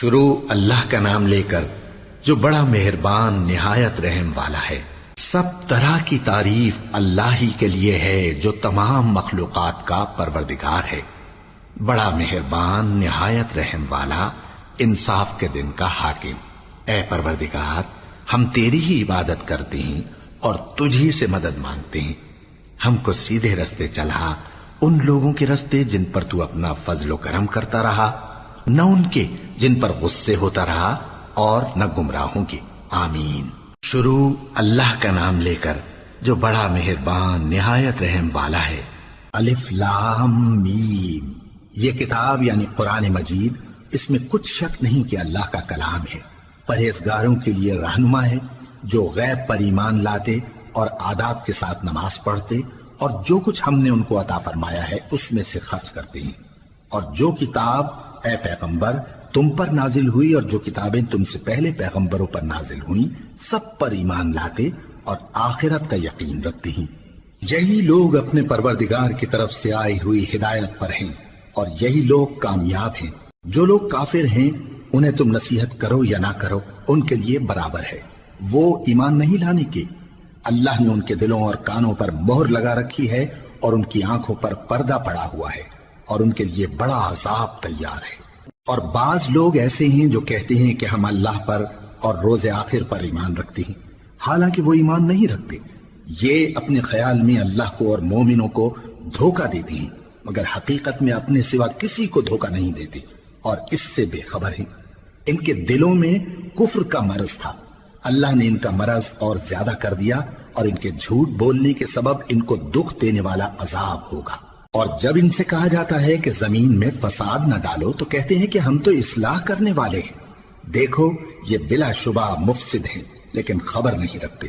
شروع اللہ کا نام لے کر جو بڑا مہربان نہایت رحم والا ہے۔ سب طرح کی تعریف اللہ ہی کے لیے ہے جو تمام مخلوقات کا پروردگار ہے، بڑا مہربان نہایت رحم والا، انصاف کے دن کا حاکم۔ اے پروردگار، ہم تیری ہی عبادت کرتے ہیں اور تجھی سے مدد مانگتے ہیں۔ ہم کو سیدھے رستے چلا، ان لوگوں کے رستے جن پر تو اپنا فضل و کرم کرتا رہا، نہ ان کے جن پر غصے ہوتا رہا، اور نہ گمراہوں کے۔ آمین۔ شروع اللہ کا نام لے کر جو بڑا مہربان نہایت رحم والا ہے۔ الف لام میم۔ یہ کتاب یعنی قرآن مجید، اس میں کچھ شک نہیں کہ اللہ کا کلام ہے، پرہیزگاروں کے لیے رہنما ہے، جو غیب پر ایمان لاتے اور آداب کے ساتھ نماز پڑھتے اور جو کچھ ہم نے ان کو عطا فرمایا ہے اس میں سے خرچ کرتے ہیں، اور جو کتاب اے پیغمبر تم پر نازل ہوئی اور جو کتابیں تم سے پہلے پیغمبروں پر نازل ہوئیں سب پر ایمان لاتے اور آخرت کا یقین رکھتے ہیں۔ یہی لوگ اپنے پروردگار کی طرف سے آئی ہوئی ہدایت پر ہیں اور یہی لوگ کامیاب ہیں۔ جو لوگ کافر ہیں انہیں تم نصیحت کرو یا نہ کرو ان کے لیے برابر ہے، وہ ایمان نہیں لانے کے۔ اللہ نے ان کے دلوں اور کانوں پر مہر لگا رکھی ہے اور ان کی آنکھوں پر پردہ پڑا ہوا ہے اور ان کے لیے بڑا عذاب تیار ہے۔ اور بعض لوگ ایسے ہیں جو کہتے ہیں کہ ہم اللہ پر اور روز آخر پر ایمان رکھتے ہیں، حالانکہ وہ ایمان نہیں رکھتے۔ یہ اپنے خیال میں اللہ کو اور مومنوں کو دھوکہ دیتے ہیں، مگر حقیقت میں اپنے سوا کسی کو دھوکہ نہیں دیتے اور اس سے بے خبر ہیں۔ ان کے دلوں میں کفر کا مرض تھا، اللہ نے ان کا مرض اور زیادہ کر دیا اور ان کے جھوٹ بولنے کے سبب ان کو دکھ دینے والا عذاب ہوگا۔ اور جب ان سے کہا جاتا ہے کہ زمین میں فساد نہ ڈالو تو کہتے ہیں کہ ہم تو اصلاح کرنے والے ہیں۔ دیکھو یہ بلا شبہ مفسد ہیں لیکن خبر نہیں رکھتے۔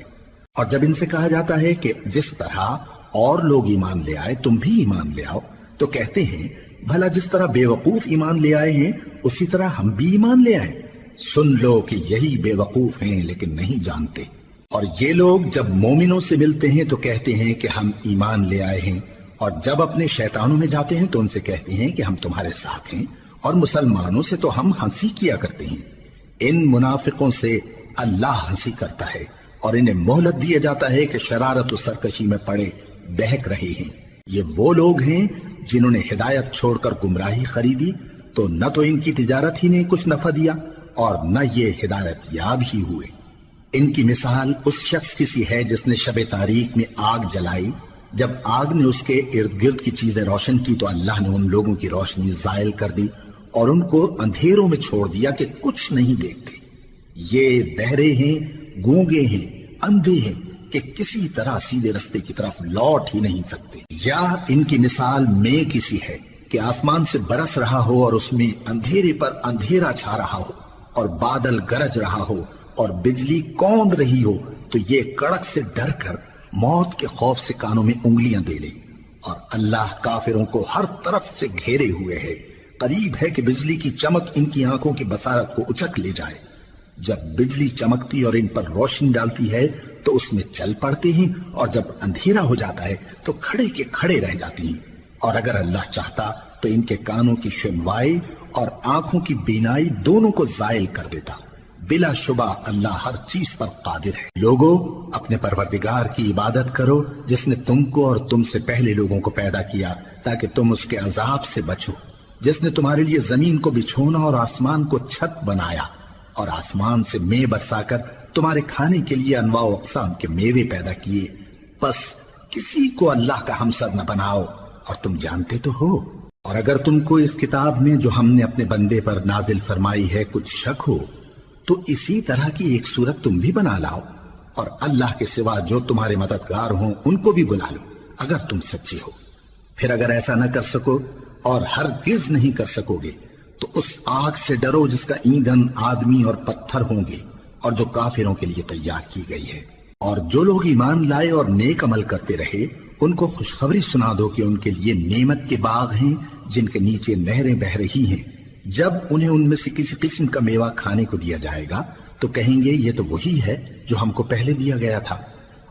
اور جب ان سے کہا جاتا ہے کہ جس طرح اور لوگ ایمان لے آئے تم بھی ایمان لے آؤ تو کہتے ہیں بھلا جس طرح بے وقوف ایمان لے آئے ہیں اسی طرح ہم بھی ایمان لے آئے۔ سن لو کہ یہی بے وقوف ہیں لیکن نہیں جانتے۔ اور یہ لوگ جب مومنوں سے ملتے ہیں تو کہتے ہیں کہ ہم ایمان لے آئے ہیں، اور جب اپنے شیطانوں میں جاتے ہیں تو ان سے کہتے ہیں کہ ہم تمہارے ساتھ ہیں، اور مسلمانوں سے تو ہم ہنسی کیا کرتے ہیں۔ ان منافقوں سے اللہ ہنسی کرتا ہے اور انہیں مہلت دیا جاتا ہے کہ شرارت و سرکشی میں پڑے بہک رہے ہیں۔ یہ وہ لوگ ہیں جنہوں نے ہدایت چھوڑ کر گمراہی خریدی تو نہ تو ان کی تجارت ہی نے کچھ نفع دیا اور نہ یہ ہدایت یاب ہی ہوئے۔ ان کی مثال اس شخص کی سی ہے جس نے شب تاریک میں آگ جلائی، جب آگ نے اس کے ارد گرد کی چیزیں روشن کی تو اللہ نے ان لوگوں کی روشنی زائل کر دی اور ان کو اندھیروں میں چھوڑ دیا کہ کچھ نہیں دیکھتے۔ یہ بہرے ہیں، گونگے ہیں، اندھے ہیں کہ کسی طرح سیدھے رستے کی طرف لوٹ ہی نہیں سکتے۔ یا ان کی مثال میں کسی ہے کہ آسمان سے برس رہا ہو اور اس میں اندھیرے پر اندھیرا چھا رہا ہو اور بادل گرج رہا ہو اور بجلی کوند رہی ہو تو یہ کڑک سے ڈر کر موت کے خوف سے کانوں میں انگلیاں دے لے۔ اور اللہ کافروں کو ہر طرف سے گھیرے ہوئے ہے، قریب ہے کہ بجلی کی چمک ان کی آنکھوں کی بصارت کو اچک لے جائے۔ جب بجلی چمکتی اور ان پر روشنی ڈالتی ہے تو اس میں چل پڑتے ہیں، اور جب اندھیرا ہو جاتا ہے تو کھڑے کے کھڑے رہ جاتی ہیں۔ اور اگر اللہ چاہتا تو ان کے کانوں کی سنوائی اور آنکھوں کی بینائی دونوں کو زائل کر دیتا۔ بلا شبہ اللہ ہر چیز پر قادر ہے۔ لوگوں اپنے پروردگار کی عبادت کرو جس نے تم کو اور تم سے پہلے لوگوں کو پیدا کیا تاکہ تم اس کے عذاب سے بچو، جس نے تمہارے لیے زمین کو بچھونا اور آسمان کو چھت بنایا اور آسمان سے مے برسا کر تمہارے کھانے کے لیے انواع و اقسام کے میوے پیدا کیے۔ بس کسی کو اللہ کا ہمسر نہ بناؤ اور تم جانتے تو ہو۔ اور اگر تم کو اس کتاب میں جو ہم نے اپنے بندے پر نازل فرمائی ہے کچھ شک ہو تو اسی طرح کی ایک صورت تم بھی بنا لاؤ اور اللہ کے سوا جو تمہارے مددگار ہوں ان کو بھی بلا لو اگر تم سچے ہو۔ پھر اگر ایسا نہ کر سکو اور ہرگز نہیں کر سکو گے تو اس آگ سے ڈرو جس کا ایندھن آدمی اور پتھر ہوں گے اور جو کافروں کے لیے تیار کی گئی ہے۔ اور جو لوگ ایمان لائے اور نیک عمل کرتے رہے ان کو خوشخبری سنا دو کہ ان کے لیے نعمت کے باغ ہیں جن کے نیچے نہریں بہہ رہی ہیں۔ جب انہیں ان میں سے کسی قسم کا میوہ کھانے کو دیا جائے گا تو کہیں گے یہ تو وہی ہے جو ہم کو پہلے دیا گیا تھا،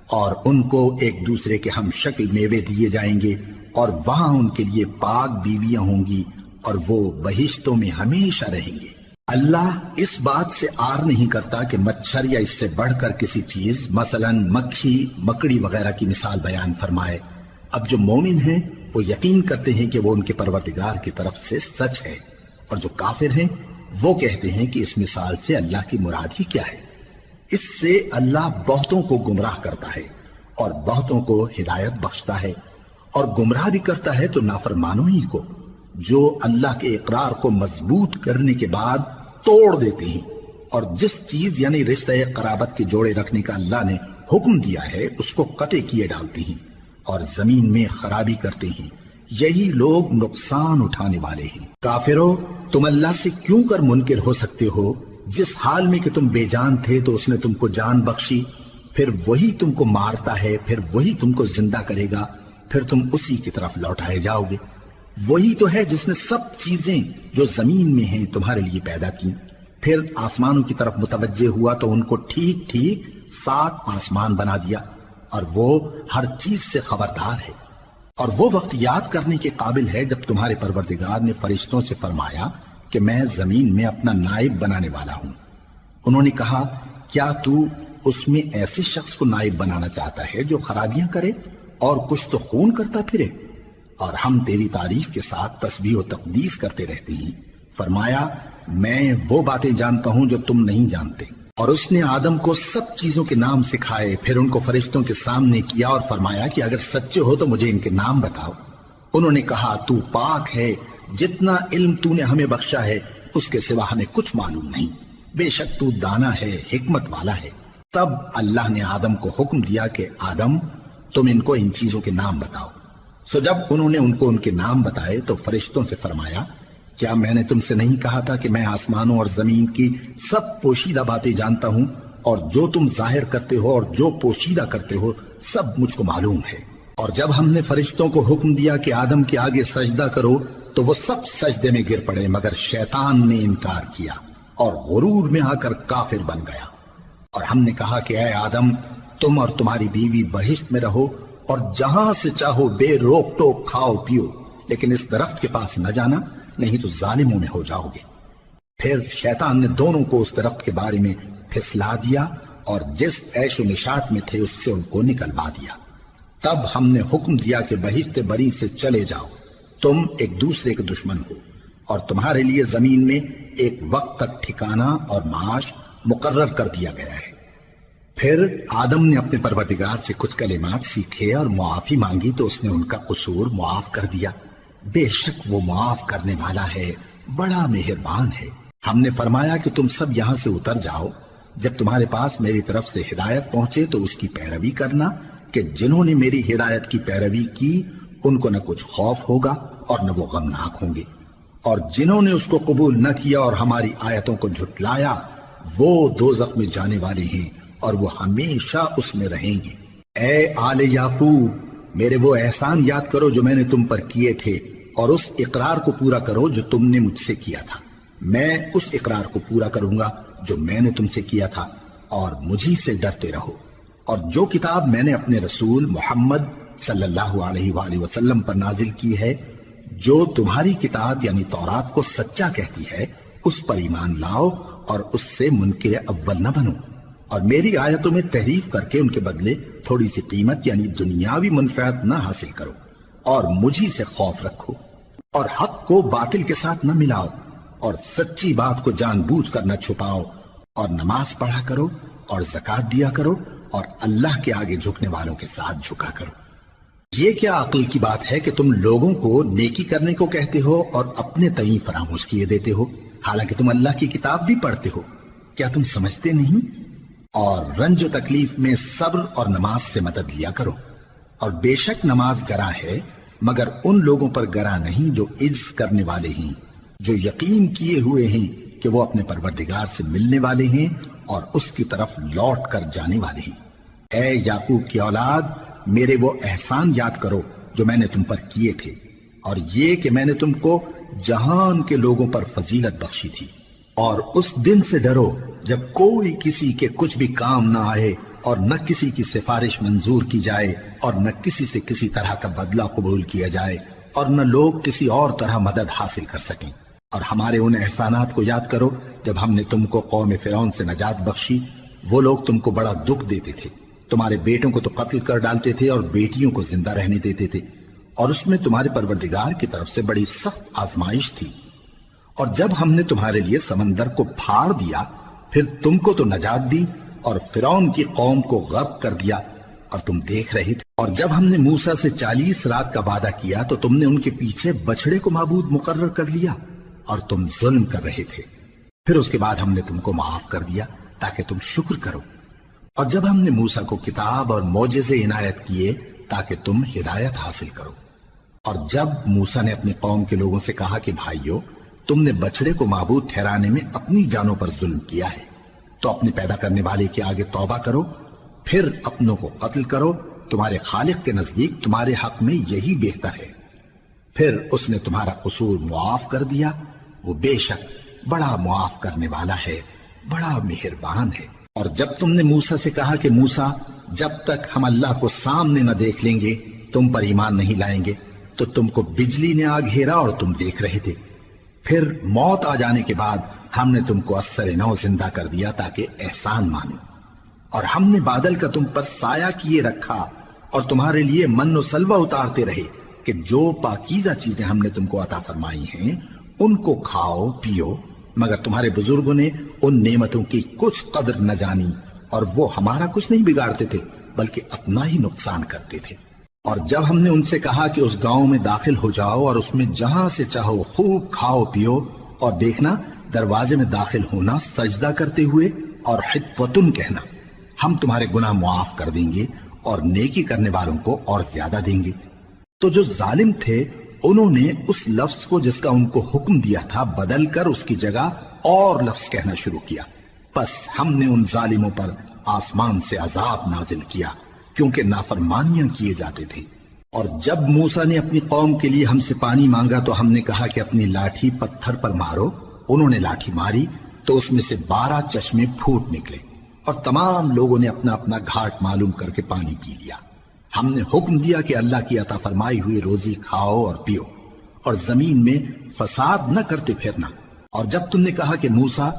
اور ان کو ایک دوسرے کے ہم شکل میوے دیے جائیں گے اور وہاں ان کے لیے پاک بیویاں ہوں گی اور وہ بہشتوں میں ہمیشہ رہیں گے۔ اللہ اس بات سے آر نہیں کرتا کہ مچھر یا اس سے بڑھ کر کسی چیز مثلا مکھی مکڑی وغیرہ کی مثال بیان فرمائے۔ اب جو مومن ہیں وہ یقین کرتے ہیں کہ وہ ان کے پروردگار کی طرف سے سچ ہے، اور جو کافر ہیں وہ کہتے ہیں کہ اس مثال سے اللہ کی مراد ہی کیا ہے۔ اس سے اللہ بہتوں کو گمراہ کرتا ہے اور بہتوں کو ہدایت بخشتا ہے، اور گمراہ بھی کرتا ہے تو نافرمانوں ہی کو، جو اللہ کے اقرار کو مضبوط کرنے کے بعد توڑ دیتے ہیں، اور جس چیز یعنی رشتہ قرابت کے جوڑے رکھنے کا اللہ نے حکم دیا ہے اس کو قطع کیے ڈالتے ہیں اور زمین میں خرابی کرتے ہیں۔ یہی لوگ نقصان اٹھانے والے ہیں۔ کافرو، تم اللہ سے کیوں کر منکر ہو سکتے ہو؟ جس حال میں کہ تم بے جان تھے تو اس نے تم کو جان بخشی، پھر وہی تم کو مارتا ہے، پھر وہی تم کو زندہ کرے گا، پھر تم اسی کی طرف لوٹائے جاؤ گے۔ وہی تو ہے جس نے سب چیزیں جو زمین میں ہیں تمہارے لیے پیدا کی، پھر آسمانوں کی طرف متوجہ ہوا تو ان کو ٹھیک ٹھیک 7 آسمان بنا دیا، اور وہ ہر چیز سے خبردار ہے۔ اور وہ وقت یاد کرنے کے قابل ہے جب تمہارے پروردگار نے فرشتوں سے فرمایا کہ میں زمین میں اپنا نائب بنانے والا ہوں۔ انہوں نے کہا، کیا تو اس میں ایسے شخص کو نائب بنانا چاہتا ہے جو خرابیاں کرے اور کچھ تو خون کرتا پھرے؟ اور ہم تیری تعریف کے ساتھ تسبیح و تقدیس کرتے رہتے ہیں۔ فرمایا، میں وہ باتیں جانتا ہوں جو تم نہیں جانتے۔ اور اس نے آدم کو سب چیزوں کے نام سکھائے، پھر ان کو فرشتوں کے سامنے کیا اور فرمایا کہ اگر سچے ہو تو مجھے ان کے نام بتاؤ۔ انہوں نے کہا، تو پاک ہے، جتنا علم تو نے ہمیں بخشا ہے اس کے سوا ہمیں کچھ معلوم نہیں، بے شک تو دانا ہے، حکمت والا ہے۔ تب اللہ نے آدم کو حکم دیا کہ آدم، تم ان کو ان چیزوں کے نام بتاؤ۔ سو جب انہوں نے ان کو ان کے نام بتائے تو فرشتوں سے فرمایا، کیا میں نے تم سے نہیں کہا تھا کہ میں آسمانوں اور زمین کی سب پوشیدہ باتیں جانتا ہوں، اور جو تم ظاہر کرتے ہو اور جو پوشیدہ کرتے ہو سب مجھ کو معلوم ہے۔ اور جب ہم نے فرشتوں کو حکم دیا کہ آدم کے آگے سجدہ کرو تو وہ سب سجدے میں گر پڑے مگر شیطان نے انکار کیا اور غرور میں آ کر کافر بن گیا۔ اور ہم نے کہا کہ اے آدم، تم اور تمہاری بیوی بہشت میں رہو اور جہاں سے چاہو بے روک ٹوک کھاؤ پیو، لیکن اس درخت کے پاس نہ جانا، نہیں تو ظالموں میں ہو جاؤ گے۔ پھر شیطان نے دونوں کو اس درخت کے بارے میں پھسلا دیا اور جس عیش و نشاط میں تھے اس سے ان کو نکلوا دیا۔ تب ہم نے حکم دیا کہ بہشت بری سے چلے جاؤ، تم ایک دوسرے کے دشمن ہو، اور تمہارے لیے زمین میں ایک وقت تک ٹھکانہ اور معاش مقرر کر دیا گیا ہے۔ پھر آدم نے اپنے پروردگار سے کچھ کلمات سیکھے اور معافی مانگی تو اس نے ان کا قصور معاف کر دیا۔ بے شک وہ معاف کرنے والا ہے، بڑا مہربان ہے۔ ہم نے فرمایا کہ تم سب یہاں سے اتر جاؤ، جب تمہارے پاس میری طرف سے ہدایت پہنچے تو اس کی پیروی کرنا، کہ جنہوں نے میری ہدایت کی پیروی کی ان کو نہ کچھ خوف ہوگا اور نہ وہ غمناک ہوں گے، اور جنہوں نے اس کو قبول نہ کیا اور ہماری آیتوں کو جھٹلایا وہ دوزخ میں جانے والے ہیں اور وہ ہمیشہ اس میں رہیں گے۔ اے آل یعقوب، میرے وہ احسان یاد کرو جو میں نے تم پر کیے تھے، اور اس اقرار کو پورا کرو جو تم نے مجھ سے کیا تھا۔ میں اس اقرار کو پورا کروں گا جو میں نے تم سے کیا تھا، اور مجھی سے ڈرتے رہو۔ اور جو کتاب میں نے اپنے رسول محمد صلی اللہ علیہ وآلہ وسلم پر نازل کی ہے، جو تمہاری کتاب یعنی تورات کو سچا کہتی ہے، اس پر ایمان لاؤ اور اس سے منکر اول نہ بنو، اور میری آیتوں میں تحریف کر کے ان کے بدلے تھوڑی سی قیمت یعنی دنیاوی منفعت نہ حاصل کرو، اور مجھی سے خوف رکھو، اور حق کو باطل کے ساتھ نہ ملاؤ، اور سچی بات کو جان بوجھ کر نہ چھپاؤ، اور نماز پڑھا کرو اور زکوٰۃ دیا کرو، اور اللہ کے آگے جھکنے والوں کے ساتھ جھکا کرو۔ یہ کیا عقل کی بات ہے کہ تم لوگوں کو نیکی کرنے کو کہتے ہو اور اپنے تئیں فراموش کیے دیتے ہو، حالانکہ تم اللہ کی کتاب بھی پڑھتے ہو؟ کیا تم سمجھتے نہیں؟ اور رنج و تکلیف میں صبر اور نماز سے مدد لیا کرو، اور بے شک نماز گراں ہے مگر ان لوگوں پر گراں نہیں جو عجز کرنے والے ہیں، جو یقین کیے ہوئے ہیں کہ وہ اپنے پروردگار سے ملنے والے ہیں اور اس کی طرف لوٹ کر جانے والے ہیں۔ اے یعقوب کی اولاد، میرے وہ احسان یاد کرو جو میں نے تم پر کیے تھے، اور یہ کہ میں نے تم کو جہان کے لوگوں پر فضیلت بخشی تھی۔ اور اس دن سے ڈرو جب کوئی کسی کے کچھ بھی کام نہ آئے، اور نہ کسی کی سفارش منظور کی جائے، اور نہ کسی سے کسی طرح کا بدلہ قبول کیا جائے، اور نہ لوگ کسی اور طرح مدد حاصل کر سکیں۔ اور ہمارے ان احسانات کو یاد کرو جب ہم نے تم کو قوم فرعون سے نجات بخشی۔ وہ لوگ تم کو بڑا دکھ دیتے تھے، تمہارے بیٹوں کو تو قتل کر ڈالتے تھے اور بیٹیوں کو زندہ رہنے دیتے تھے، اور اس میں تمہارے پروردگار کی طرف سے بڑی سخت آزمائش تھی۔ اور جب ہم نے تمہارے لیے سمندر کو پھاڑ دیا، پھر تم کو تو نجات دی اور فرعون کی قوم کو غرق کر دیا، اور تم دیکھ رہے تھے۔ اور جب ہم نے موسیٰ سے 40 رات کا وعدہ کیا تو تم نے ان کے پیچھے بچڑے کو معبود مقرر کر لیا اور تم ظلم کر رہے تھے۔ پھر اس کے بعد ہم نے تم کو معاف کر دیا تاکہ تم شکر کرو۔ اور جب ہم نے موسیٰ کو کتاب اور معجزے عنایت کیے تاکہ تم ہدایت حاصل کرو۔ اور جب موسیٰ نے اپنی قوم کے لوگوں سے کہا کہ بھائیو، تم نے بچڑے کو معبود ٹھہرانے میں اپنی جانوں پر ظلم کیا ہے، تو اپنے پیدا کرنے والے کے آگے توبہ کرو، پھر اپنوں کو قتل کرو، تمہارے خالق کے نزدیک تمہارے حق میں یہی بہتر ہے۔ پھر اس نے تمہارا قصور معاف کر دیا، وہ بے شک بڑا معاف کرنے والا ہے، بڑا مہربان ہے۔ اور جب تم نے موسیٰ سے کہا کہ موسیٰ، جب تک ہم اللہ کو سامنے نہ دیکھ لیں گے تم پر ایمان نہیں لائیں گے، تو تم کو بجلی نے آ گھیرا اور تم دیکھ رہے تھے۔ پھر موت آ جانے کے بعد ہم نے تم کو اثر نو زندہ کر دیا تاکہ احسان مانو۔ اور ہم نے بادل کا تم پر سایہ کیے رکھا اور تمہارے لیے من و سلوہ اتارتے رہے کہ جو پاکیزہ چیزیں ہم نے تم کو عطا فرمائی ہیں ان کو کھاؤ پیو، مگر تمہارے بزرگوں نے ان نعمتوں کی کچھ قدر نہ جانی، اور وہ ہمارا کچھ نہیں بگاڑتے تھے بلکہ اپنا ہی نقصان کرتے تھے۔ اور جب ہم نے ان سے کہا کہ اس گاؤں میں داخل ہو جاؤ اور اس میں جہاں سے چاہو خوب کھاؤ پیو، اور دیکھنا دروازے میں داخل ہونا سجدہ کرتے ہوئے اور حطوۃن کہنا، ہم تمہارے گناہ معاف کر دیں گے اور نیکی کرنے والوں کو اور زیادہ دیں گے۔ تو جو ظالم تھے انہوں نے اس لفظ کو جس کا ان کو حکم دیا تھا بدل کر اس کی جگہ اور لفظ کہنا شروع کیا، پس ہم نے ان ظالموں پر آسمان سے عذاب نازل کیا کیونکہ نافرمانیاں کیے جاتے تھے۔ اور جب موسیٰ نے اپنی قوم کے لیے ہم سے پانی مانگا تو ہم نے کہا کہ اپنی لاٹھی پتھر پر مارو۔ انہوں نے لاٹھی ماری تو اس میں سے 12 چشمے پھوٹ نکلے، اور تمام لوگوں نے اپنا اپنا گھاٹ معلوم کر کے پانی پی لیا۔ ہم نے حکم دیا کہ اللہ کی عطا فرمائی ہوئی روزی کھاؤ اور پیو، اور زمین میں فساد نہ کرتے پھرنا۔ اور جب تم نے کہا کہ موسیٰ،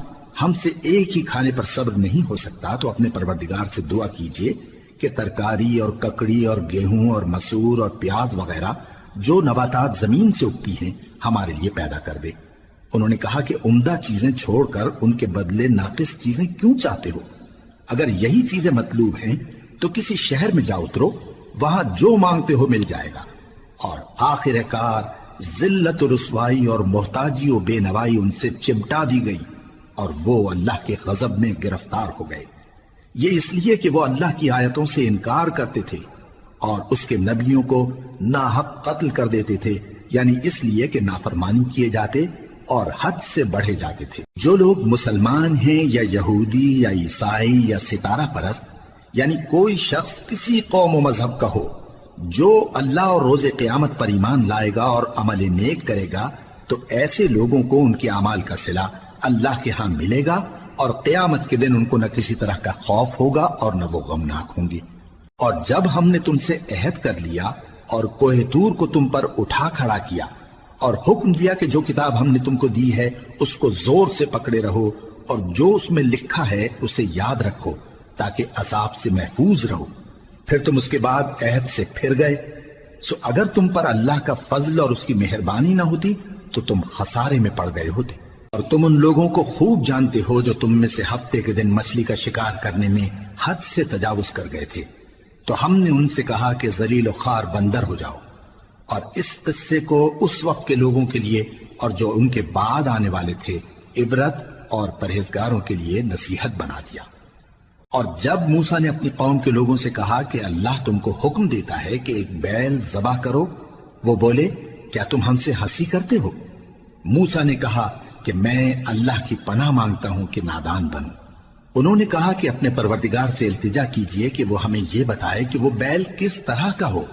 ہم سے ایک ہی کھانے پر صبر نہیں ہو سکتا، تو اپنے پروردگار سے دعا کیجئے کہ ترکاری اور ککڑی اور گیہوں اور مسور اور پیاز وغیرہ جو نباتات زمین سے اگتی ہیں ہمارے لیے پیدا کر دے۔ انہوں نے کہا کہ عمدہ چیزیں چھوڑ کر ان کے بدلے ناقص چیزیں کیوں چاہتے ہو؟ اگر یہی چیزیں مطلوب ہیں تو کسی شہر میں جا اترو، وہاں جو مانگتے ہو مل جائے گا۔ اور آخر کار ذلت و رسوائی اور محتاجی و بے نوائی ان سے چمٹا دی گئی، اور وہ اللہ کے غضب میں گرفتار ہو گئے۔ یہ اس لیے کہ وہ اللہ کی آیتوں سے انکار کرتے تھے اور اس کے نبیوں کو ناحق قتل کر دیتے تھے، یعنی اس لیے کہ نافرمانی کیے جاتے اور حد سے بڑھے جاتے تھے۔ جو لوگ مسلمان ہیں یا یہودی یا عیسائی یا ستارہ پرست، یعنی کوئی شخص کسی قوم و مذہب کا ہو، جو اللہ اور روز قیامت پر ایمان لائے گا اور عمل نیک کرے گا، تو ایسے لوگوں کو ان کے اعمال کا صلہ اللہ کے ہاں ملے گا، اور قیامت کے دن ان کو نہ کسی طرح کا خوف ہوگا اور نہ وہ غمناک ہوں گے۔ اور جب ہم نے تم سے عہد کر لیا اور کوہ طور کو تم پر اٹھا کھڑا کیا اور حکم دیا کہ جو کتاب ہم نے تم کو دی ہے اس کو زور سے پکڑے رہو، اور جو اس میں لکھا ہے اسے یاد رکھو تاکہ عذاب سے محفوظ رہو، پھر تم اس کے بعد عہد سے پھر گئے، سو اگر تم پر اللہ کا فضل اور اس کی مہربانی نہ ہوتی تو تم خسارے میں پڑ گئے ہوتے۔ اور تم ان لوگوں کو خوب جانتے ہو جو تم میں سے ہفتے کے دن مچھلی کا شکار کرنے میں حد سے تجاوز کر گئے تھے، تو ہم نے ان سے کہا کہ ذلیل و خوار بندر ہو جاؤ، اور اس قصے کو اس وقت کے لوگوں کے لیے اور جو ان کے بعد آنے والے تھے عبرت اور پرہیزگاروں کے لیے نصیحت بنا دیا۔ اور جب موسیٰ نے اپنی قوم کے لوگوں سے کہا کہ اللہ تم کو حکم دیتا ہے کہ ایک بیل ذبح کرو، وہ بولے کیا تم ہم سے ہنسی کرتے ہو؟ موسیٰ نے کہا کہ میں اللہ کی پناہ مانگتا ہوں کہ نادان بنوں۔ انہوں نے کہا کہ اپنے پروردگار سے التجا کیجئے کہ وہ ہمیں یہ بتائے کہ وہ بیل کس طرح کا ہو۔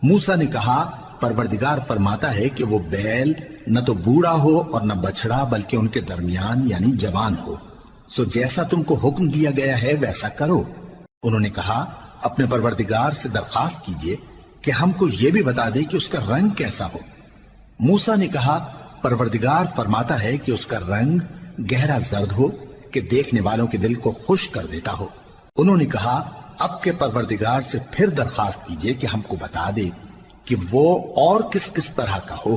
موسیٰ نے کہا پروردگار فرماتا ہے کہ وہ بیل نہ تو بوڑھا ہو اور نہ بچڑا بلکہ ان کے درمیان یعنی جوان ہو، سو جیسا تم کو حکم دیا گیا ہے ویسا کرو۔ انہوں نے کہا اپنے پروردگار سے درخواست کیجئے کہ ہم کو یہ بھی بتا دے کہ اس کا رنگ کیسا ہو۔ موسیٰ نے کہا پروردگار فرماتا ہے کہ اس کا رنگ گہرا زرد ہو کہ دیکھنے والوں کے دل کو خوش کر دیتا ہو۔ انہوں نے کہا اب کے پروردگار سے پھر درخواست کیجئے کہ ہم کو بتا دے کہ وہ اور کس کس طرح کا ہو،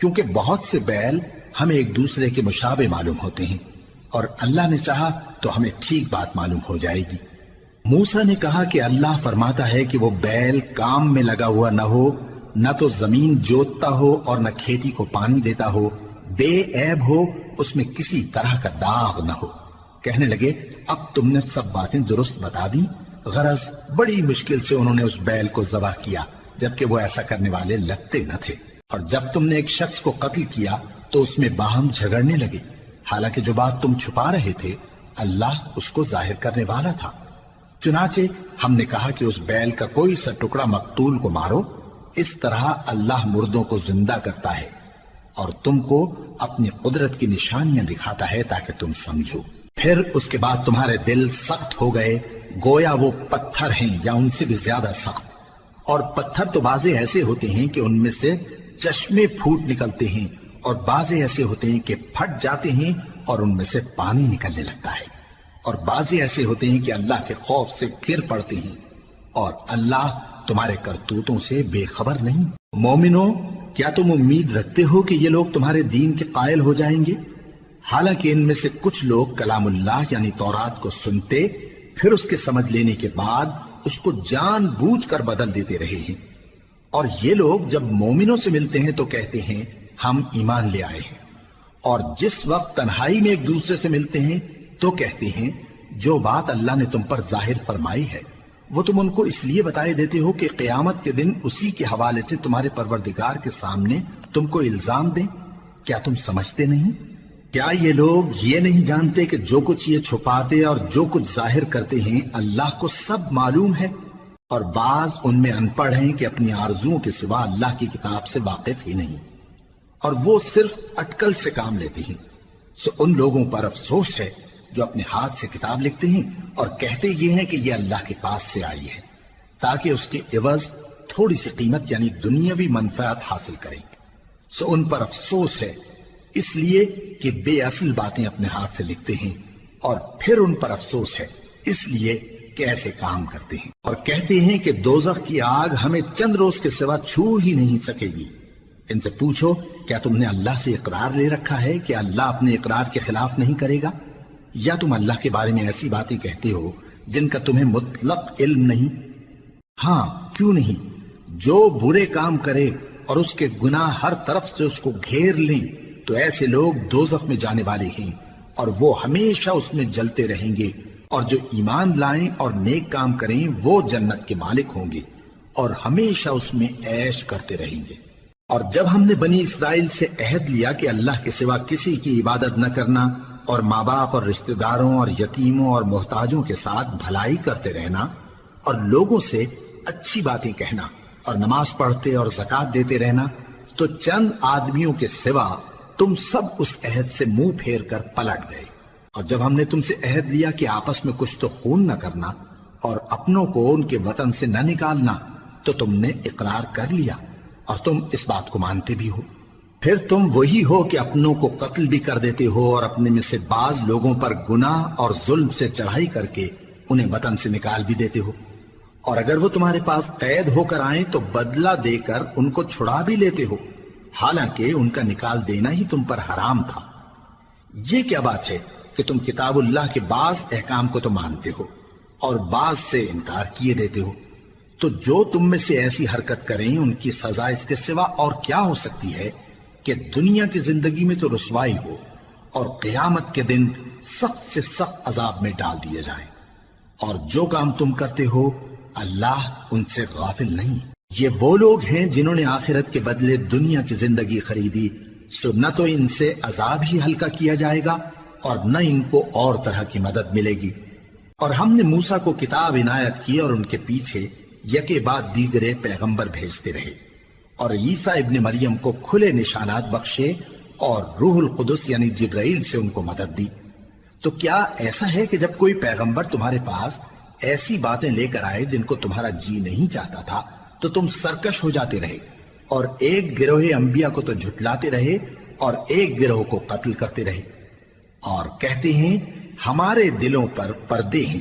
کیونکہ بہت سے بیل ہمیں ایک دوسرے کے مشابہ معلوم ہوتے ہیں، اور اللہ نے چاہا تو ہمیں ٹھیک بات معلوم ہو جائے گی۔ موسیٰ نے کہا کہ اللہ فرماتا ہے کہ وہ بیل کام میں لگا ہوا نہ ہو، نہ تو زمین جوتتا ہو اور نہ کھیتی کو پانی دیتا ہو، بے عیب ہو، اس میں کسی طرح کا داغ نہ ہو۔ کہنے لگے اب تم نے سب باتیں درست بتا دی۔ غرض بڑی مشکل سے انہوں نے اس بیل کو ذبح کیا، جبکہ وہ ایسا کرنے والے لگتے نہ تھے۔ اور جب تم نے ایک شخص کو قتل کیا تو اس میں باہم جھگڑنے لگے، حالانکہ جو بات تم چھپا رہے تھے اللہ اس کو ظاہر کرنے والا تھا۔ چنانچہ ہم نے کہا کہ اس بیل کا کوئی سا ٹکڑا مقتول کو مارو، اس طرح اللہ مردوں کو زندہ کرتا ہے اور تم کو اپنی قدرت کی نشانیاں دکھاتا ہے تاکہ تم سمجھو۔ پھر اس کے بعد تمہارے دل سخت ہو گئے، گویا وہ پتھر ہیں یا ان سے بھی زیادہ سخت۔ اور پتھر تو بعضے ایسے ہوتے ہیں کہ ان میں سے چشمے پھوٹ نکلتے ہیں، اور بعضے ایسے ہوتے ہیں کہ پھٹ جاتے ہیں اور ان میں سے پانی نکلنے لگتا ہے، اور بعضے ایسے ہوتے ہیں کہ اللہ کے خوف سے گر پڑتے ہیں، اور اللہ تمہارے کرتوتوں سے بے خبر نہیں۔ مومنو، کیا تم امید رکھتے ہو کہ یہ لوگ تمہارے دین کے قائل ہو جائیں گے؟ حالانکہ ان میں سے کچھ لوگ کلام اللہ یعنی تورات کو سنتے، پھر اس کے سمجھ لینے کے بعد اس کو جان بوجھ کر بدل دیتے رہے ہیں۔ اور یہ لوگ جب مومنوں سے ملتے ہیں تو کہتے ہیں ہم ایمان لے آئے ہیں، اور جس وقت تنہائی میں ایک دوسرے سے ملتے ہیں تو کہتے ہیں جو بات اللہ نے تم پر ظاہر فرمائی ہے وہ تم ان کو اس لیے بتائے دیتے ہو کہ قیامت کے دن اسی کے حوالے سے تمہارے پروردگار کے سامنے تم کو الزام دیں۔ کیا تم سمجھتے نہیں؟ کیا یہ لوگ یہ نہیں جانتے کہ جو کچھ یہ چھپاتے اور جو کچھ ظاہر کرتے ہیں اللہ کو سب معلوم ہے؟ اور بعض ان میں ان پڑھ ہیں کہ اپنی آرزوؤں کے سوا اللہ کی کتاب سے واقف ہی نہیں، اور وہ صرف اٹکل سے کام لیتے ہیں۔ سو ان لوگوں پر افسوس ہے جو اپنے ہاتھ سے کتاب لکھتے ہیں اور کہتے یہ ہیں کہ یہ اللہ کے پاس سے آئی ہے، تاکہ اس کے عوض تھوڑی سی قیمت یعنی دنیاوی منفعت حاصل کریں۔ سو ان پر افسوس ہے اس لیے کہ بے اصل باتیں اپنے ہاتھ سے لکھتے ہیں، اور پھر ان پر افسوس ہے اس لیے کہ ایسے کام کرتے ہیں، اور کہتے ہیں کہ دوزخ کی آگ ہمیں چند روز کے سوا چھو ہی نہیں سکے گی۔ ان سے پوچھو کیا تم نے اللہ سے اقرار لے رکھا ہے کہ اللہ اپنے اقرار کے خلاف نہیں کرے گا؟ یا تم اللہ کے بارے میں ایسی باتیں کہتے ہو جن کا تمہیں مطلق علم نہیں؟ ہاں کیوں نہیں، جو برے کام کرے اور اس کے گناہ ہر طرف سے اس کو گھیر لیں تو ایسے لوگ دوزخ میں جانے والے ہیں، اور وہ ہمیشہ اس میں جلتے رہیں گے، اور جو ایمان لائیں اور نیک کام کریں وہ جنت کے مالک ہوں گے اور ہمیشہ اس میں عیش کرتے رہیں گے۔ اور جب ہم نے بنی اسرائیل سے عہد لیا کہ اللہ کے سوا کسی کی عبادت نہ کرنا، اور ماں باپ اور رشتہ داروں اور یتیموں اور محتاجوں کے ساتھ بھلائی کرتے رہنا، اور لوگوں سے اچھی باتیں کہنا، اور نماز پڑھتے اور زکوٰۃ دیتے رہنا، تو چند آدمیوں کے سوا تم سب اس عہد سے منہ پھیر کر پلٹ گئے۔ اور جب ہم نے تم سے عہد لیا کہ آپس میں کچھ تو خون نہ کرنا اور اپنوں کو ان کے وطن سے نہ نکالنا، تو تم نے اقرار کر لیا اور تم اس بات کو مانتے بھی ہو۔ پھر تم وہی ہو کہ اپنوں کو قتل بھی کر دیتے ہو، اور اپنے میں سے بعض لوگوں پر گناہ اور ظلم سے چڑھائی کر کے انہیں وطن سے نکال بھی دیتے ہو، اور اگر وہ تمہارے پاس قید ہو کر آئیں تو بدلہ دے کر ان کو چھڑا بھی لیتے ہو، حالانکہ ان کا نکال دینا ہی تم پر حرام تھا۔ یہ کیا بات ہے کہ تم کتاب اللہ کے بعض احکام کو تو مانتے ہو اور بعض سے انکار کیے دیتے ہو؟ تو جو تم میں سے ایسی حرکت کریں ان کی سزا اس کے سوا اور کیا ہو سکتی ہے کہ دنیا کی زندگی میں تو رسوائی ہو اور قیامت کے دن سخت سے سخت عذاب میں ڈال دیے جائیں۔ اور جو کام تم کرتے ہو اللہ ان سے غافل نہیں۔ یہ وہ لوگ ہیں جنہوں نے آخرت کے بدلے دنیا کی زندگی خریدی، سو نہ تو ان سے عذاب ہی ہلکا کیا جائے گا اور نہ ان کو اور طرح کی مدد ملے گی۔ اور ہم نے موسیٰ کو کتاب عنایت کی اور ان کے پیچھے یکے بعد دیگرے پیغمبر بھیجتے رہے، اور عیسیٰ ابن مریم کو کھلے نشانات بخشے اور روح القدس یعنی جبرائیل سے ان کو مدد دی۔ تو کیا ایسا ہے کہ جب کوئی پیغمبر تمہارے پاس ایسی باتیں لے کر آئے جن کو تمہارا جی نہیں چاہتا تھا تو تم سرکش ہو جاتے رہے، اور ایک گروہ انبیاء کو تو جھٹلاتے رہے اور ایک گروہ کو قتل کرتے رہے، اور کہتے ہیں ہمارے دلوں پر پردے ہیں،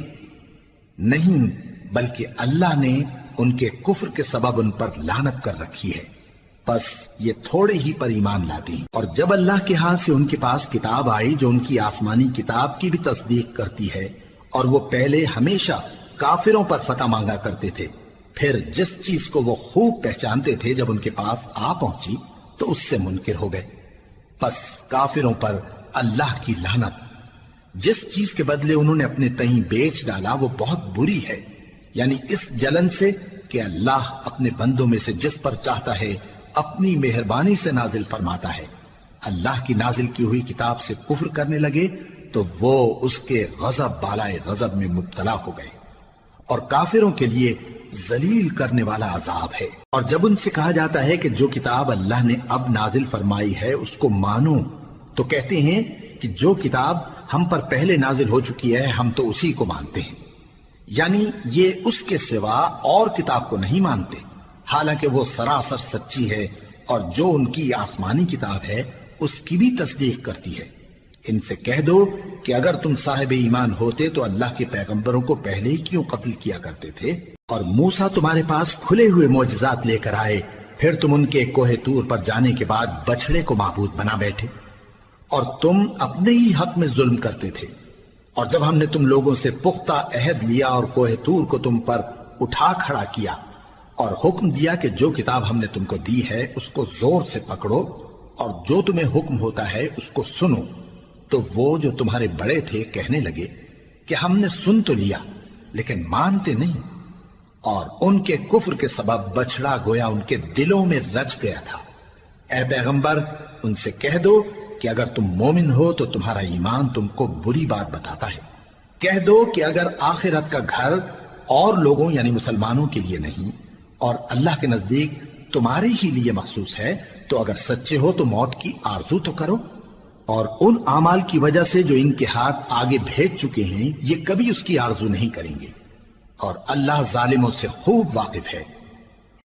نہیں بلکہ اللہ نے ان کے کفر کے سبب ان پر لعنت کر رکھی ہے، بس یہ تھوڑے ہی پر ایمان لاتے ہیں۔ اور جب اللہ کے ہاں سے ان کے پاس کتاب آئی جو ان کی آسمانی کتاب کی بھی تصدیق کرتی ہے، اور وہ پہلے ہمیشہ کافروں پر فتح مانگا کرتے تھے، پھر جس چیز کو وہ خوب پہچانتے تھے جب ان کے پاس آ پہنچی تو اس سے منکر ہو گئے، بس کافروں پر اللہ کی لعنت۔ جس چیز کے بدلے انہوں نے اپنے تئیں بیچ ڈالا وہ بہت بری ہے، یعنی اس جلن سے کہ اللہ اپنے بندوں میں سے جس پر چاہتا ہے اپنی مہربانی سے نازل فرماتا ہے۔ اللہ کی نازل کی ہوئی کتاب سے کفر کرنے لگے تو وہ اس کے غضب بالائے غضب میں مبتلا ہو گئے، اور کافروں کے لیے ذلیل کرنے والا عذاب ہے۔ اور جب ان سے کہا جاتا ہے کہ جو کتاب اللہ نے اب نازل فرمائی ہے اس کو مانو، تو کہتے ہیں کہ جو کتاب ہم پر پہلے نازل ہو چکی ہے ہم تو اسی کو مانتے ہیں، یعنی یہ اس کے سوا اور کتاب کو نہیں مانتے، حالانکہ وہ سراسر سچی ہے، اور جو ان کی آسمانی کتاب ہے اس کی بھی تصدیق کرتی ہے۔ ان سے کہہ دو کہ اگر تم صاحب ایمان ہوتے تو اللہ کے پیغمبروں کو پہلے ہی کیوں قتل کیا کرتے تھے؟ اور موسیٰ تمہارے پاس کھلے ہوئے معجزات لے کر آئے، پھر تم ان کے کوہ طور پر جانے کے بعد بچڑے کو معبود بنا بیٹھے، اور تم اپنے ہی حق میں ظلم کرتے تھے۔ اور جب ہم نے تم لوگوں سے پختہ عہد لیا اور کوہ طور کو تم پر اٹھا کھڑا کیا، اور حکم دیا کہ جو کتاب ہم نے تم کو دی ہے اس کو زور سے پکڑو، اور جو تمہیں حکم ہوتا ہے اس کو سنو، تو وہ جو تمہارے بڑے تھے کہنے لگے کہ ہم نے سن تو لیا لیکن مانتے نہیں، اور ان کے کفر کے سبب بچڑا گویا ان کے دلوں میں رچ گیا تھا۔ اے پیغمبر ان سے کہہ دو کہ اگر تم مومن ہو تو تمہارا ایمان تم کو بری بات بتاتا ہے، کہہ دو کہ اگر آخرت کا گھر اور لوگوں یعنی مسلمانوں کے لیے نہیں اور اللہ کے نزدیک تمہارے ہی لیے مخصوص ہے تو اگر سچے ہو تو موت کی آرزو تو کرو، اور ان اعمال کی وجہ سے جو ان کے ہاتھ آگے بھیج چکے ہیں یہ کبھی اس کی آرزو نہیں کریں گے، اور اللہ ظالموں سے خوب واقف ہے۔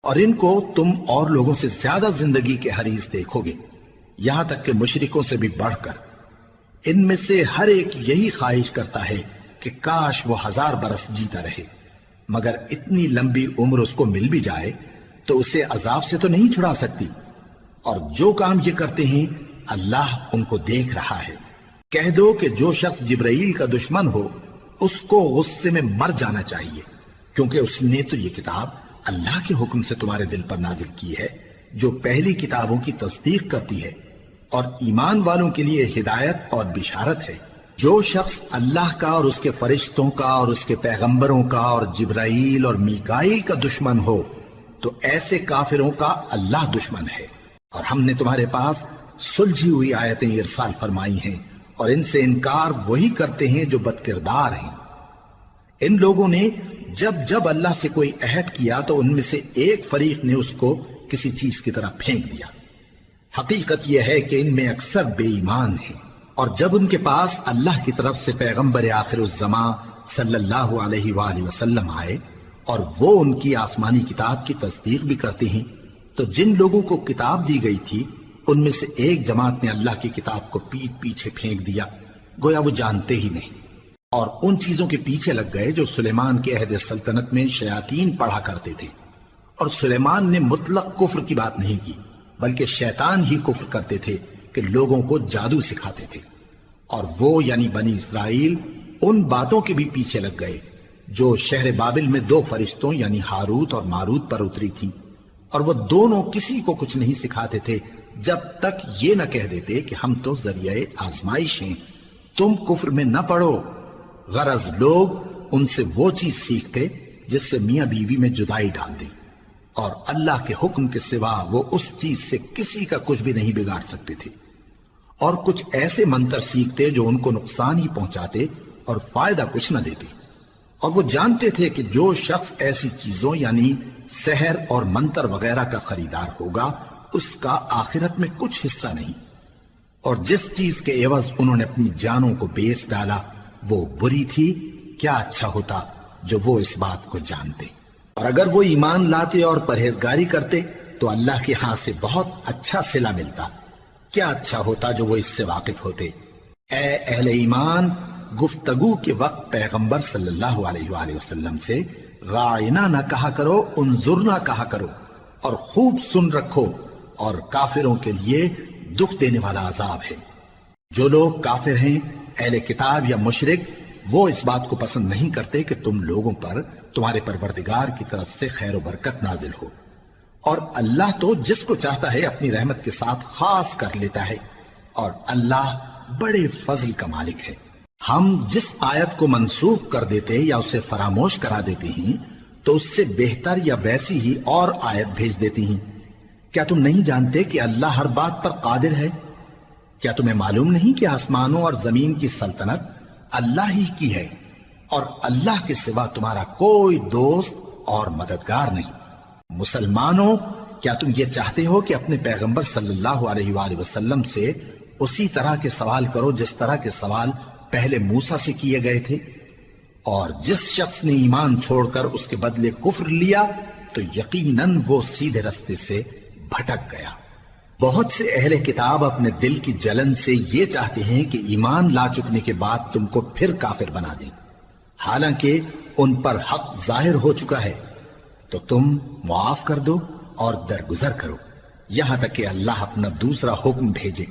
اور ان کو تم اور لوگوں سے زیادہ زندگی کے حریص دیکھو گے، یہاں تک کہ مشرکوں سے بھی بڑھ کر۔ ان میں سے ہر ایک یہی خواہش کرتا ہے کہ کاش وہ 1000 برس جیتا رہے، مگر اتنی لمبی عمر اس کو مل بھی جائے تو اسے عذاب سے تو نہیں چھڑا سکتی، اور جو کام یہ کرتے ہیں اللہ ان کو دیکھ رہا ہے۔ کہہ دو کہ جو شخص جبرائیل کا دشمن ہو اس کو غصے میں مر جانا چاہیے، کیونکہ اس نے تو یہ کتاب اللہ کے حکم سے تمہارے دل پر نازل کی ہے جو پہلی کتابوں کی تصدیق کرتی ہے، اور ایمان والوں کے لیے ہدایت اور بشارت ہے۔ جو شخص اللہ کا اور اس کے فرشتوں کا اور اس کے پیغمبروں کا اور جبرائیل اور میکائیل کا دشمن ہو تو ایسے کافروں کا اللہ دشمن ہے۔ اور ہم نے تمہارے پاس سلجھی ہوئی آیتیں ارسال فرمائی ہیں، اور ان سے انکار وہی کرتے ہیں جو بد کردار ہیں۔ ان لوگوں نے جب جب اللہ سے کوئی عہد کیا تو ان میں سے ایک فریق نے اس کو کسی چیز کی طرح پھینک دیا۔ حقیقت یہ ہے کہ ان میں اکثر بے ایمان ہیں، اور جب ان کے پاس اللہ کی طرف سے پیغمبر آخر الزمان صلی اللہ علیہ وآلہ وسلم آئے اور وہ ان کی آسمانی کتاب کی تصدیق بھی کرتے ہیں، تو جن لوگوں کو کتاب دی گئی تھی ان میں سے ایک جماعت نے اللہ کی کتاب کو پیٹ پیچھے پھینک دیا، گویا وہ جانتے ہی نہیں، اور ان چیزوں کے پیچھے لگ گئے جو سلیمان کے عہد سلطنت میں شیاطین پڑھا کرتے تھے۔ اور سلیمان نے مطلق کفر کی بات نہیں کی، بلکہ شیطان ہی کفر کرتے تھے کہ لوگوں کو جادو سکھاتے تھے، اور وہ یعنی بنی اسرائیل ان باتوں کے بھی پیچھے لگ گئے جو شہر بابل میں 2 فرشتوں یعنی ہاروت اور ماروت پر اتری تھی، اور وہ دونوں کسی کو کچھ نہیں سکھاتے تھے جب تک یہ نہ کہہ دیتے کہ ہم تو ذریعہ آزمائش ہیں، تم کفر میں نہ پڑو۔ غرض لوگ ان سے وہ چیز سیکھتے جس سے میاں بیوی میں جدائی ڈال دیں، اور اللہ کے حکم کے سوا وہ اس چیز سے کسی کا کچھ بھی نہیں بگاڑ سکتے تھے، اور کچھ ایسے منتر سیکھتے جو ان کو نقصان ہی پہنچاتے اور فائدہ کچھ نہ دیتے، اور وہ جانتے تھے کہ جو شخص ایسی چیزوں یعنی سحر اور منتر وغیرہ کا خریدار ہوگا اس کا آخرت میں کچھ حصہ نہیں، اور جس چیز کے عوض انہوں نے اپنی جانوں کو بیچ ڈالا وہ بری تھی، کیا اچھا ہوتا جو وہ اس بات کو جانتے۔ اور اگر وہ ایمان لاتے اور پرہیزگاری کرتے تو اللہ کے ہاں سے بہت اچھا صلہ ملتا، کیا اچھا ہوتا جو وہ اس سے واقف ہوتے۔ اے اہل ایمان، گفتگو کے وقت پیغمبر صلی اللہ علیہ وآلہ وسلم سے رائنا نہ کہا کرو، انظرنا کہا کرو، اور خوب سن رکھو، اور کافروں کے لیے دکھ دینے والا عذاب ہے۔ جو لوگ کافر ہیں، اہل کتاب یا مشرک، وہ اس بات کو پسند نہیں کرتے کہ تم لوگوں پر تمہارے پروردگار کی طرف سے خیر و برکت نازل ہو، اور اللہ تو جس کو چاہتا ہے اپنی رحمت کے ساتھ خاص کر لیتا ہے، اور اللہ بڑے فضل کا مالک ہے۔ ہم جس آیت کو منسوخ کر دیتے یا اسے فراموش کرا دیتے ہیں تو اس سے بہتر یا ویسی ہی اور آیت بھیج دیتی ہیں۔ کیا تم نہیں جانتے کہ اللہ ہر بات پر قادر ہے؟ کیا تمہیں معلوم نہیں کہ آسمانوں اور زمین کی سلطنت اللہ ہی کی ہے، اور اللہ کے سوا تمہارا کوئی دوست اور مددگار نہیں؟ مسلمانوں، کیا تم یہ چاہتے ہو کہ اپنے پیغمبر صلی اللہ علیہ وآلہ وسلم سے اسی طرح کے سوال کرو جس طرح کے سوال پہلے موسیٰ سے کیے گئے تھے؟ اور جس شخص نے ایمان چھوڑ کر اس کے بدلے کفر لیا تو یقیناً وہ سیدھے رستے سے بھٹک گیا۔ بہت سے اہل کتاب اپنے دل کی جلن سے یہ چاہتے ہیں کہ ایمان لا چکنے کے بعد تم کو پھر کافر بنا دیں، حالانکہ ان پر حق ظاہر ہو چکا ہے۔ تو تم معاف کر دو اور درگزر کرو یہاں تک کہ اللہ اپنا دوسرا حکم بھیجے۔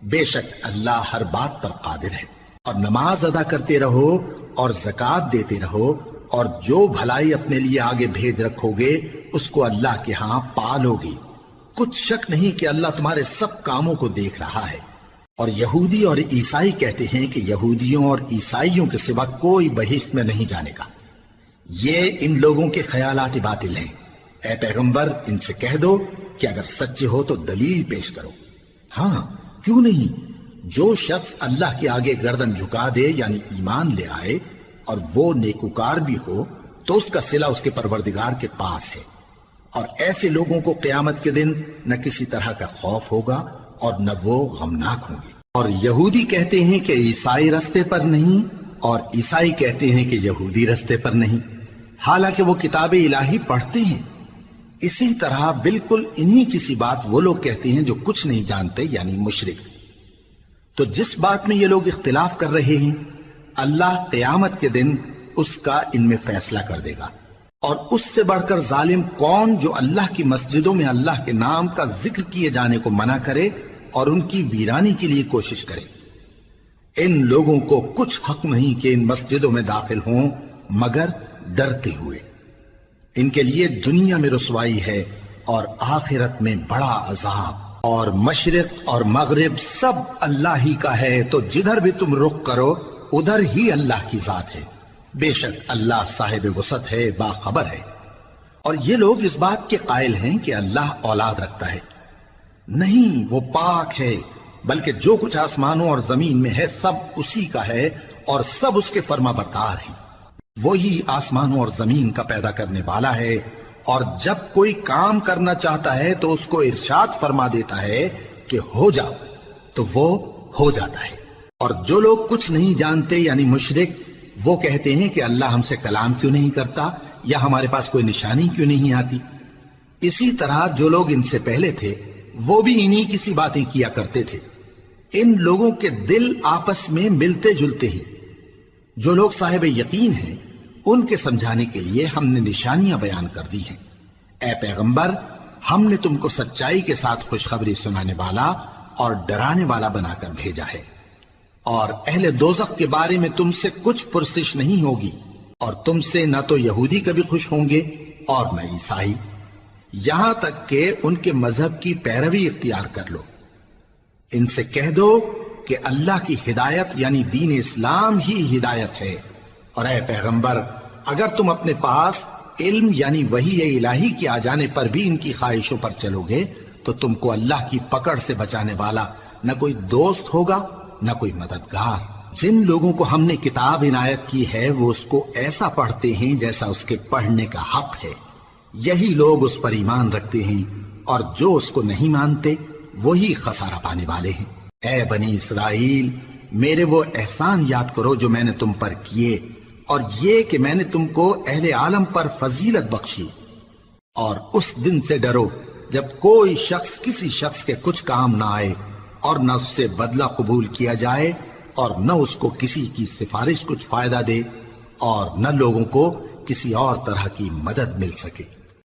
بے شک اللہ ہر بات پر قادر ہے۔ اور نماز ادا کرتے رہو اور زکوٰۃ دیتے رہو، اور جو بھلائی اپنے لیے آگے بھیج رکھو گے اس کو اللہ کے ہاں پالو گے۔ کچھ شک نہیں کہ اللہ تمہارے سب کاموں کو دیکھ رہا ہے۔ اور یہودی اور عیسائی کہتے ہیں کہ یہودیوں اور عیسائیوں کے سوا کوئی بہشت میں نہیں جانے کا۔ یہ ان لوگوں کے خیالات باطل ہیں۔ اے پیغمبر، ان سے کہہ دو کہ اگر سچے ہو تو دلیل پیش کرو۔ ہاں، کیوں نہیں؟ جو شخص اللہ کے آگے گردن جھکا دے یعنی ایمان لے آئے اور وہ نیکوکار بھی ہو تو اس کا صلہ اس کے پروردگار کے پاس ہے، اور ایسے لوگوں کو قیامت کے دن نہ کسی طرح کا خوف ہوگا اور نہ وہ غمناک ہوں گے۔ اور یہودی کہتے ہیں کہ عیسائی رستے پر نہیں، اور عیسائی کہتے ہیں کہ یہودی رستے پر نہیں، حالانکہ وہ کتاب الہی پڑھتے ہیں۔ اسی طرح بالکل انہی کسی بات وہ لوگ کہتے ہیں جو کچھ نہیں جانتے یعنی مشرک۔ تو جس بات میں یہ لوگ اختلاف کر رہے ہیں اللہ قیامت کے دن اس کا ان میں فیصلہ کر دے گا۔ اور اس سے بڑھ کر ظالم کون جو اللہ کی مسجدوں میں اللہ کے نام کا ذکر کیے جانے کو منع کرے اور ان کی ویرانی کے لیے کوشش کرے۔ ان لوگوں کو کچھ حق نہیں کہ ان مسجدوں میں داخل ہوں مگر ڈرتے ہوئے۔ ان کے لیے دنیا میں رسوائی ہے اور آخرت میں بڑا عذاب۔ اور مشرق اور مغرب سب اللہ ہی کا ہے، تو جدھر بھی تم رخ کرو ادھر ہی اللہ کی ذات ہے۔ بے شک اللہ صاحب وسعت ہے، باخبر ہے۔ اور یہ لوگ اس بات کے قائل ہیں کہ اللہ اولاد رکھتا ہے۔ نہیں، وہ پاک ہے، بلکہ جو کچھ آسمانوں اور زمین میں ہے سب اسی کا ہے اور سب اس کے فرما بردار ہیں۔ وہی آسمانوں اور زمین کا پیدا کرنے والا ہے، اور جب کوئی کام کرنا چاہتا ہے تو اس کو ارشاد فرما دیتا ہے کہ ہو جاؤ، تو وہ ہو جاتا ہے۔ اور جو لوگ کچھ نہیں جانتے یعنی مشرک، وہ کہتے ہیں کہ اللہ ہم سے کلام کیوں نہیں کرتا، یا ہمارے پاس کوئی نشانی کیوں نہیں آتی۔ اسی طرح جو لوگ ان سے پہلے تھے وہ بھی انہی کسی باتیں کیا کرتے تھے۔ ان لوگوں کے دل آپس میں ملتے جلتے ہیں۔ جو لوگ صاحب یقین ہیں ان کے سمجھانے کے لیے ہم نے نشانیاں بیان کر دی ہیں۔ اے پیغمبر، ہم نے تم کو سچائی کے ساتھ خوشخبری سنانے والا اور ڈرانے والا بنا کر بھیجا ہے۔ اور اہل دوزخ کے بارے میں تم سے کچھ پرسش نہیں ہوگی، اور تم سے نہ تو یہودی کبھی خوش ہوں گے اور نہ عیسائی، یہاں تک کہ ان کے مذہب کی پیروی اختیار کر لو۔ ان سے کہہ دو کہ اللہ کی ہدایت یعنی دین اسلام ہی ہدایت ہے۔ اور اے پیغمبر، اگر تم اپنے پاس علم یعنی وحی الہی کے آ جانے پر بھی ان کی خواہشوں پر چلو گے تو تم کو اللہ کی پکڑ سے بچانے والا نہ کوئی دوست ہوگا نہ کوئی مددگار۔ جن لوگوں کو ہم نے کتاب عنایت کی ہے وہ اس کو ایسا پڑھتے ہیں جیسا اس کے پڑھنے کا حق ہے، یہی لوگ اس پر ایمان رکھتے ہیں، اور جو اس کو نہیں مانتے وہی خسارہ پانے والے ہیں۔ اے بنی اسرائیل، میرے وہ احسان یاد کرو جو میں نے تم پر کیے، اور یہ کہ میں نے تم کو اہل عالم پر فضیلت بخشی۔ اور اس دن سے ڈرو جب کوئی شخص کسی شخص کے کچھ کام نہ آئے، اور نہ اس سے بدلہ قبول کیا جائے، اور نہ اس کو کسی کی سفارش کچھ فائدہ دے، اور نہ لوگوں کو کسی اور طرح کی مدد مل سکے۔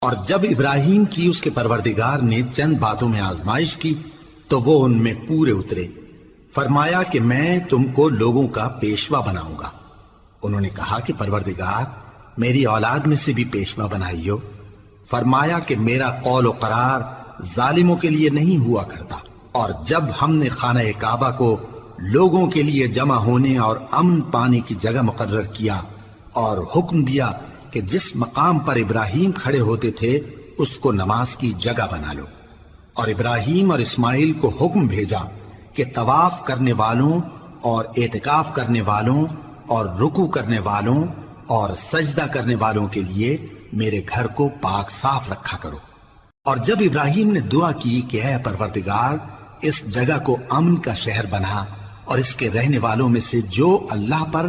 اور جب ابراہیم کی اس کے پروردگار نے چند باتوں میں آزمائش کی تو وہ ان میں پورے اترے۔ فرمایا کہ میں تم کو لوگوں کا پیشوا بناؤں گا۔ انہوں نے کہا کہ پروردگار میری اولاد میں سے بھی پیشوا بنائیو۔ فرمایا کہ میرا قول و قرار ظالموں کے لیے نہیں ہوا کرتا۔ اور جب ہم نے خانہ کعبہ کو لوگوں کے لیے جمع ہونے اور امن پانے کی جگہ مقرر کیا اور حکم دیا کہ جس مقام پر ابراہیم کھڑے ہوتے تھے اس کو نماز کی جگہ بنا لو، اور ابراہیم اور اسماعیل کو حکم بھیجا کہ طواف کرنے والوں اور اعتکاف کرنے والوں اور رکوع کرنے والوں اور سجدہ کرنے والوں کے لیے میرے گھر کو پاک صاف رکھا کرو۔ اور جب ابراہیم نے دعا کی کہ اے پروردگار اس جگہ کو امن کا شہر بنا، اور اس کے رہنے والوں میں سے جو اللہ پر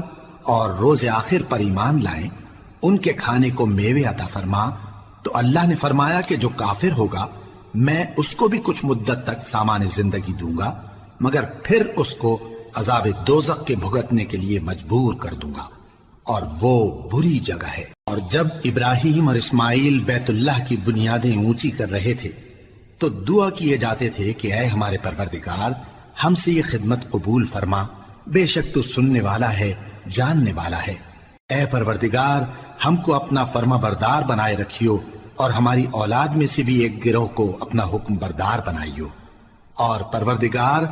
اور روز آخر پر ایمان لائیں ان کے کھانے کو میوے عطا فرما، تو اللہ نے فرمایا کہ جو کافر ہوگا میں اس کو بھی کچھ مدت تک سامان زندگی دوں گا، مگر پھر اس کو عذاب دوزخ کے بھگتنے کے لیے مجبور کر دوں گا، اور وہ بری جگہ ہے۔ اور جب ابراہیم اور اسماعیل بیت اللہ کی بنیادیں اونچی کر رہے تھے تو دعا کیے جاتے تھے کہ اے ہمارے پروردگار ہم سے یہ خدمت قبول فرما، بے شک تو سننے والا ہے، جاننے والا ہے۔ اے پروردگار ہم کو اپنا فرما بردار بنائے رکھیو، اور ہماری اولاد میں سے بھی ایک گروہ کو اپنا حکم بردار بنائیو۔ اور پروردگار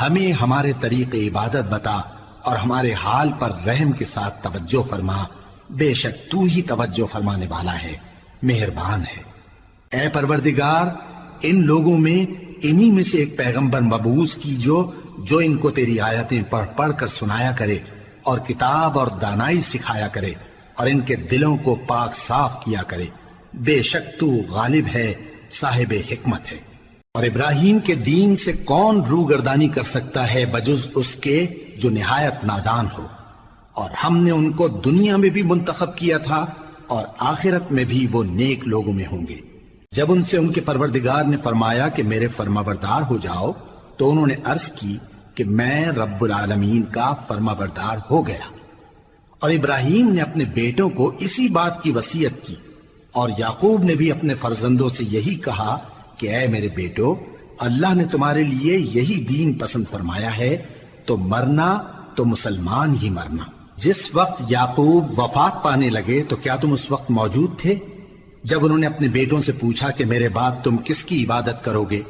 ہمیں ہمارے طریق عبادت بتا، اور ہمارے حال پر رحم کے ساتھ توجہ فرما، بے شک تو ہی توجہ فرمانے والا ہے، مہربان ہے۔ اے پروردگار ان لوگوں میں انہی میں سے ایک پیغمبر مبعوث کی جو ان کو تیری آیتیں پڑھ پڑھ کر سنایا کرے اور کتاب اور دانائی سکھایا کرے اور ان کے دلوں کو پاک صاف کیا کرے، بے شک تو غالب ہے، صاحب حکمت ہے۔ اور ابراہیم کے دین سے کون روگردانی کر سکتا ہے بجز اس کے جو نہایت نادان ہو، اور ہم نے ان کو دنیا میں بھی منتخب کیا تھا اور آخرت میں بھی وہ نیک لوگوں میں ہوں گے۔ جب ان سے ان کے پروردگار نے فرمایا کہ میرے فرمانبردار ہو جاؤ تو انہوں نے عرض کی کہ میں رب العالمین کا فرمانبردار ہو گیا۔ اور ابراہیم نے اپنے بیٹوں کو اسی بات کی وصیت کی، اور یعقوب نے بھی اپنے فرزندوں سے یہی کہا کہ اے میرے بیٹو، اللہ نے تمہارے لیے یہی دین پسند فرمایا ہے، تو مرنا تو مسلمان ہی مرنا۔ جس وقت یعقوب وفات پانے لگے تو کیا تم اس وقت موجود تھے جب انہوں نے اپنے بیٹوں سے پوچھا کہ میرے بعد تم کس کی عبادت کرو گے؟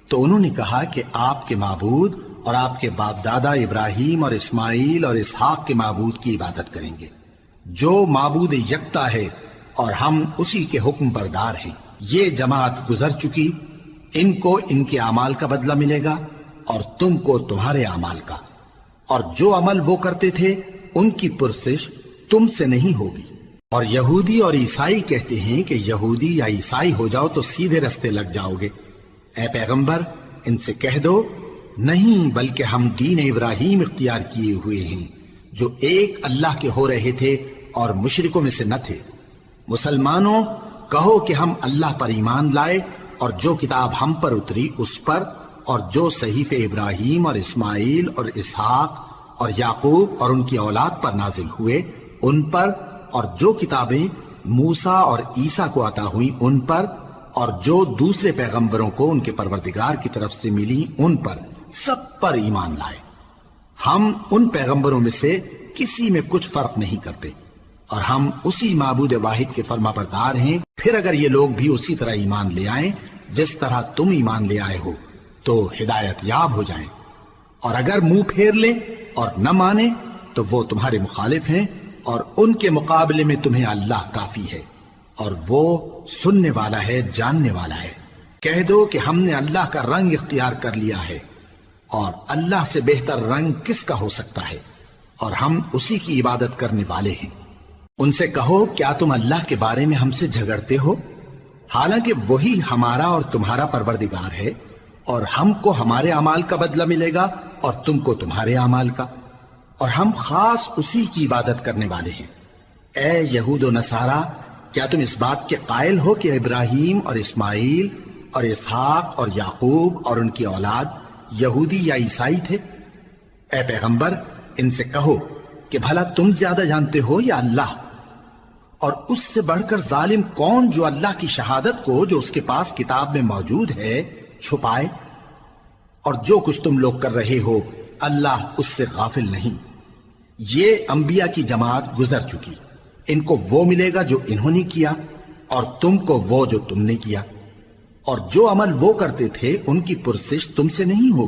تو انہوں نے کہا کہ آپ کے معبود اور آپ کے باپ دادا ابراہیم اور اسماعیل اور اسحاق کے معبود کی عبادت کریں گے، جو معبود یکتا ہے، اور ہم اسی کے حکم بردار ہیں۔ یہ جماعت گزر چکی، ان کو ان کے اعمال کا بدلہ ملے گا اور تم کو تمہارے اعمال کا، اور جو عمل وہ کرتے تھے ان کی پرسش تم سے نہیں ہوگی۔ اور یہودی اور عیسائی کہتے ہیں کہ یہودی یا عیسائی ہو جاؤ تو سیدھے رستے لگ جاؤ گے۔ اے پیغمبر ان سے کہہ دو نہیں، بلکہ ہم دین ابراہیم اختیار کیے ہوئے ہیں جو ایک اللہ کے ہو رہے تھے اور مشرکوں میں سے نہ تھے۔ مسلمانوں کہو کہ ہم اللہ پر ایمان لائے اور جو کتاب ہم پر اتری اس پر، اور جو صحیفے ابراہیم اور اسماعیل اور اسحاق اور یعقوب اور ان کی اولاد پر نازل ہوئے ان پر، اور جو کتابیں موسیٰ اور عیسیٰ کو عطا ہوئیں ان پر، اور جو دوسرے پیغمبروں کو ان کے پروردگار کی طرف سے ملی ان پر، سب پر ایمان لائے۔ ہم ان پیغمبروں میں سے کسی میں کچھ فرق نہیں کرتے، اور ہم اسی معبود واحد کے فرما بردار ہیں۔ پھر اگر یہ لوگ بھی اسی طرح ایمان لے آئیں جس طرح تم ایمان لے آئے ہو تو ہدایت یاب ہو جائیں، اور اگر منہ پھیر لیں اور نہ مانیں تو وہ تمہارے مخالف ہیں، اور ان کے مقابلے میں تمہیں اللہ کافی ہے، اور وہ سننے والا ہے، جاننے والا ہے۔ کہہ دو کہ ہم نے اللہ کا رنگ اختیار کر لیا ہے، اور اللہ سے بہتر رنگ کس کا ہو سکتا ہے، اور ہم اسی کی عبادت کرنے والے ہیں۔ ان سے کہو کیا تم اللہ کے بارے میں ہم سے جھگڑتے ہو، حالانکہ وہی ہمارا اور تمہارا پروردگار ہے، اور ہم کو ہمارے اعمال کا بدلہ ملے گا اور تم کو تمہارے اعمال کا، اور ہم خاص اسی کی عبادت کرنے والے ہیں۔ اے یہود و نصارا، کیا تم اس بات کے قائل ہو کہ ابراہیم اور اسماعیل اور اسحاق اور یعقوب اور ان کی اولاد یہودی یا عیسائی تھے؟ اے پیغمبر ان سے کہو کہ بھلا تم زیادہ جانتے ہو یا اللہ؟ اور اس سے بڑھ کر ظالم کون جو اللہ کی شہادت کو جو اس کے پاس کتاب میں موجود ہے چھپائے؟ اور جو کچھ تم لوگ کر رہے ہو اللہ اس سے غافل نہیں۔ یہ انبیاء کی جماعت گزر چکی، ان کو وہ ملے گا جو انہوں نے کیا اور تم کو وہ جو تم نے کیا، اور جو عمل وہ کرتے تھے ان کی پرسش تم سے نہیں ہوگی۔